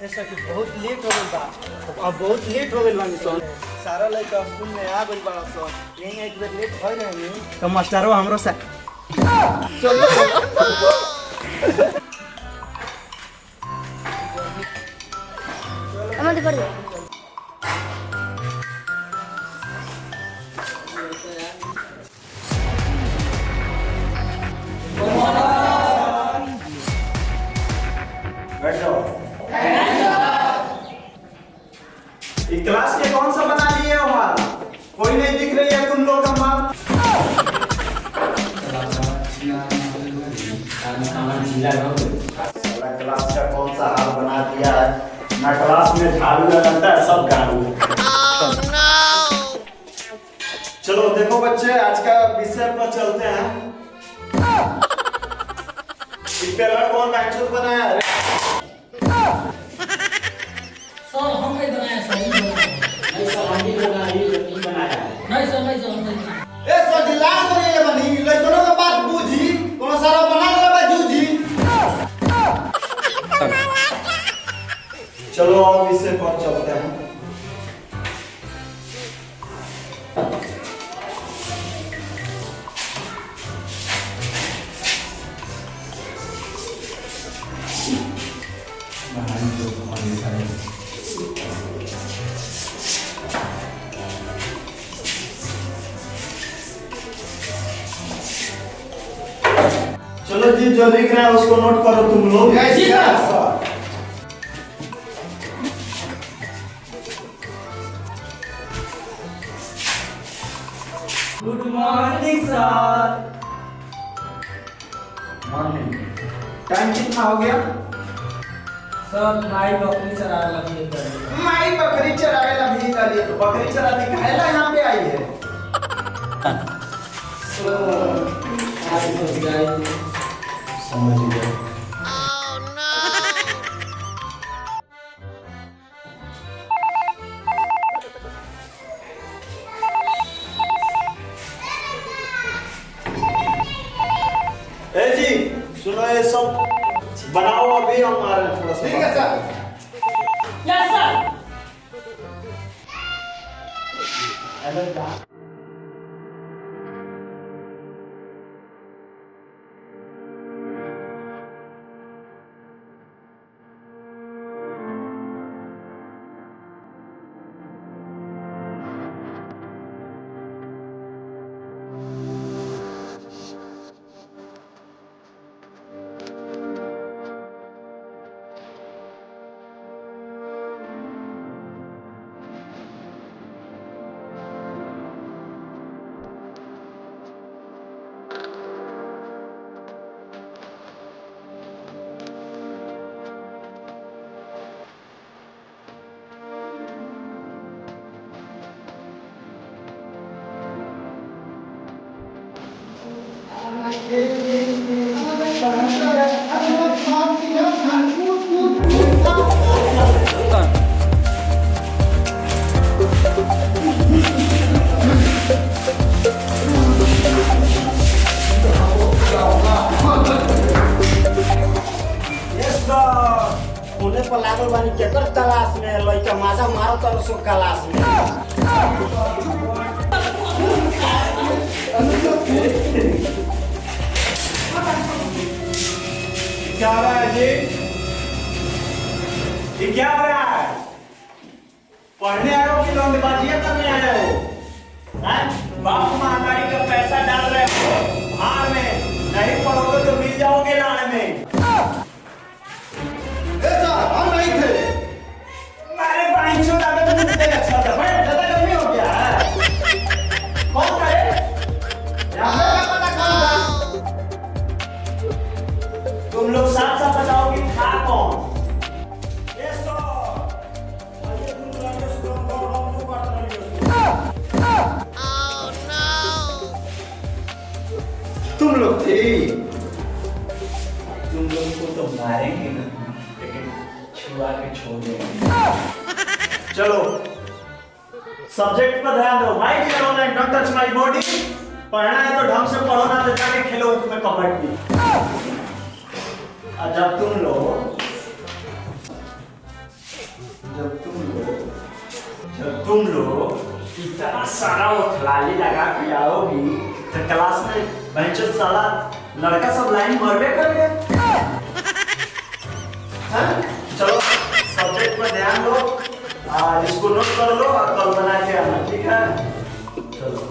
ऐसा कि बहुत लेट हो गई बा। अब बहुत लेट हो गई बानी सन। सारा लड़का स्कूल में आ गई बड़ा सन। यही एक बेर लेट हो रहे तो मास्टरो हमरो से चलो अमन पढ़ क्लास के कौन सा बना लिए हो हाल? कोई नहीं दिख रही है तुम लोग का माँ। साला क्लास का कौन सा हाल बना दिया है? ना क्लास में झाड़ू लगता है, सब गाड़ू। चलो देखो बच्चे, आज का विषय पर चलते हैं। कलर कौन बैंचर बनाया है? सर हम नहीं बनाया सर, नहीं सर हम नहीं बनाया, ये नहीं बनाया नहीं सर, नहीं सर हम नहीं बनाया। ए सर दिलान तो नहीं बनी, लइकनो के बात बूझी, कोनो सारा बना लेबा जूझी। चलो अब विषय पर चलते हैं। चलो जी जो लिख रहा है उसको नोट करो तुम लोग। जी sir. Good morning sir. Morning. Time कितना हो गया? सर माई बकरी चरा लगी है। माई बकरी चरावे ला भी डाली तो बकरी चराने काहेला यहाँ पे आई है? आज तो गाय समझ गया। ए जी सुनो, ये सब बनाओ अभी हमारे थोड़ा सा। ठीक है सर। Yes sir. उन्हें पर लागल बानी केकर तलाश में लइका माजा मारो तर सो क्लास में। क्या हो रहा है जी? ये क्या हो रहा है? पढ़ने आए हो कि लौंडेबाजियां करने आए हो? हैं? बाप महंगाई का पैसा डाल रहे हो भार में, नहीं पढ़ोगे तो मिल जाओगे लाने में। हम नहीं थे। मेरे भाई छोटा बेटा मुझे अच्छा था। भाई ज्यादा गर्मी हो गया है। कौन था ये? यहाँ पे पता कौन था? तुम लोग साथ साथ बताओ कि था कौन? ये सो। ये तुम लोग जो स्कूल को हम लोग पढ़ रहे हो। तुम लोग थे। तुम लोग को तो मारेंगे ना, छुआ के छोड़ देंगे। चलो सब्जेक्ट पर ध्यान दो। My dear online don't touch my body. पढ़ना है तो ढंग से पढ़ो, ना तो जाके खेलो उसमें कबड्डी। और जब तुम लोग तो तुम लोग इतना सारा वो खिलाड़ी लगा के आओगी तो क्लास में बच्चों साला लड़का सब लाइन मरबे करेगा। हाँ? चलो सब्जेक्ट पर ध्यान दो, इसको नोट कर लो और कल बना के आना, ठीक है? चलो।